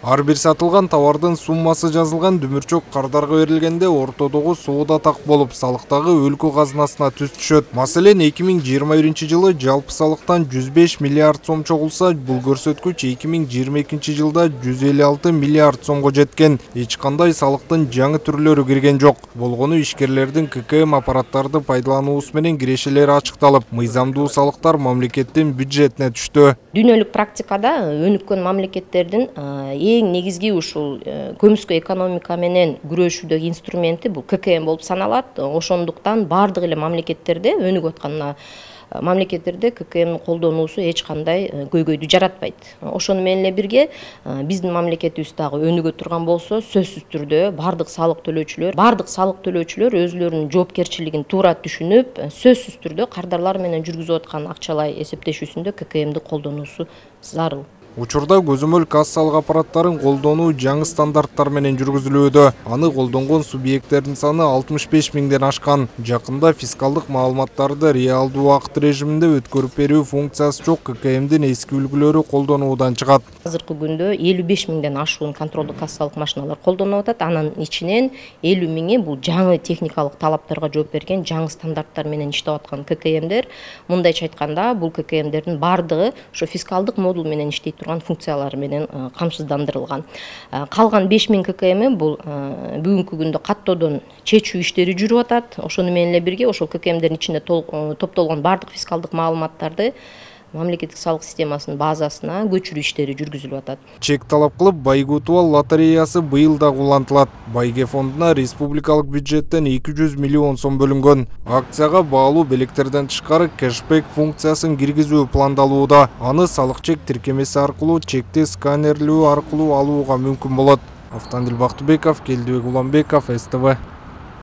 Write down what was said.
Ар бир сатылган товардын суммасы жазылган дүмүрчөк кардарга берилгенде ортодогу соода так болуп, салыктагы өлкө казынасына түз түшөт. Маселен, 2021-жылы жалпы салыктан 105 миллиард сом чогулса, бул көрсөткүч 2022 жылда 156 миллиард сомго жеткен. Эч кандай салыктын жаңы түрлөрү кирген жок. Болгону ишкерлердин ККМ аппараттарды пайдалануусу менен кирешелери ачыкталып, мыйзамдуу салыктар мамлекеттин бюджетине түштү. Дүйнөлүк практикада өнүккөн мамлекеттердин эң негизги ушул көмүскө экономика менен күрөшүүдөгү инструменти бул ККМ болуп саналат. Ошондуктан бардык эле мамлекеттерде өнүгүп аткан мамлекеттерде ККМ колдонуусу эч кандай көйгөйдү жаратпайт. Ошону менен эле бирге биздин мамлекетибиз дагы өнүгө турган болсо, сөзсүз түрдө бардык салык төлөөчүлөр өзүлөрүнүн жоопкерчилигин туура түшүнүп, сөзсүз түрдө кардарлар менен жүргүзүп аткан акчалай эсептешүүсүндө ККМди колдонуусу зарыл. Учурда көзөмөл кассалык аппараттарын колдонуу жаңы стандарттар менен жүргүзүлүүдө. Аны колдонгон субъекттердин саны 65 миңден ашкан. Жакында фискалдык маалыматтарды реалдуу убакыт режиминде өткөрүп берүү функциясы жок ККМдин эски үлгүлөрү колдонуудан чыгат. Азыркы күндө 55 миңден ашуун контролдук кассалык машиналар колдонулуп атат. Анын ичинен 50 миңи бул жаңы техникалык талаптарга жооп берген жаңы стандарттар менен иштеп аткан ККМдер. Мындайча айтканда, бул ККМдердин бардыгы ошо фискалдык модуль менен иштейт функциялары менен камсыздандырылган. Калган 5000 ККМ бул бүгүнкү күндө каттоодон чечүү иштери жүрүп атат. Ошону менен эле бирге ошол ККМдердин ичинде топтолгон бардык фискалдык маалыматтарды мамлекеттик салык системасынын базасына көчүрүү иштери жүргүзүлүп атат. Чек талап кылып Байгутуал лотереясы быйыл да улантылат. Байге фондуна республикалык бюджеттен 200 миллион сом бөлүнгөн. Акцияга баалуу белектерден тышкары кэшбэк функциясын киргизүү пландалууда. Аны салык чек тиркемеси аркылуу чекти сканерлөө аркылуу алууга мүмкүн болот. Автандил Бактыбеков, Келдибек Уланбеков, СТВ.